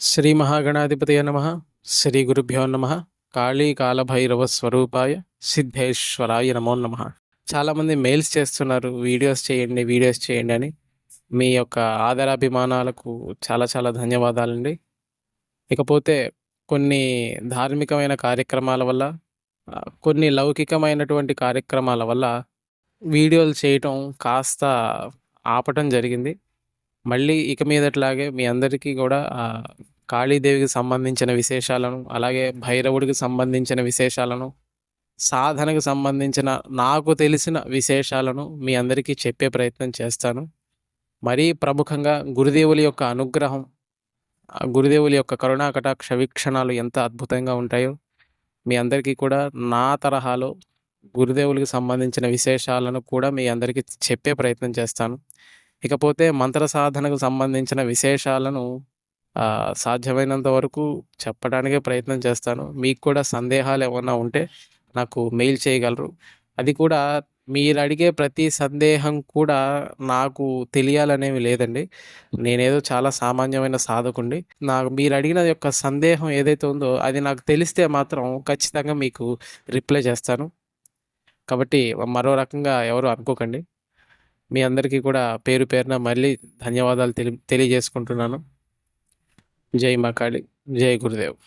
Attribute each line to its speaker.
Speaker 1: శ్రీ మహాగణాధిపతయ నమ. శ్రీ గురుభ్యో నమ. కాళీ కాలభైరవ స్వరూపాయ సిద్ధేశ్వరాయ నమో నమ. చాలామంది మెయిల్స్ చేస్తున్నారు, వీడియోస్ చేయండి వీడియోస్ చేయండి అని. మీ యొక్క ఆదరాభిమానాలకు చాలా చాలా ధన్యవాదాలండి. ఇకపోతే కొన్ని ధార్మికమైన కార్యక్రమాల వల్ల, కొన్ని లౌకికమైనటువంటి కార్యక్రమాల వల్ల వీడియోలు చేయటం కాస్త ఆపటం జరిగింది. మళ్ళీ ఇక మీదట్లాగే మీ అందరికీ కూడా కాళీదేవికి సంబంధించిన విశేషాలను, అలాగే భైరవుడికి సంబంధించిన విశేషాలను, సాధనకు సంబంధించిన నాకు తెలిసిన విశేషాలను మీ అందరికీ చెప్పే ప్రయత్నం చేస్తాను. మరీ ప్రముఖంగా గురుదేవుల యొక్క అనుగ్రహం, గురుదేవుల యొక్క కరుణా కటాక్ష వీక్షణాలు ఎంత అద్భుతంగా ఉంటాయో మీ అందరికీ కూడా నా తరహాలో గురుదేవులకి సంబంధించిన విశేషాలను కూడా మీ అందరికీ చెప్పే ప్రయత్నం చేస్తాను. ఇకపోతే మంత్ర సాధనకు సంబంధించిన విశేషాలను సాధ్యమైనంత వరకు చెప్పడానికే ప్రయత్నం చేస్తాను. మీకు కూడా సందేహాలు ఏమన్నా ఉంటే నాకు మెయిల్ చేయగలరు. అది కూడా మీరు అడిగే ప్రతి సందేహం కూడా నాకు తెలియాలనేమి లేదండి. నేనేదో చాలా సామాన్యమైన సాధకుడిని. నాకు మీరు అడిగిన యొక్క సందేహం ఏదైతే ఉందో అది నాకు తెలిస్తే మాత్రం ఖచ్చితంగా మీకు రిప్లై చేస్తాను. కాబట్టి మరో రకంగా ఎవరు అనుకోకండి. మీ అందరికీ కూడా పేరు పేరున మళ్ళీ ధన్యవాదాలు తెలియజేసుకుంటున్నాను. జై మా కాళీ, జై గురుదేవ్.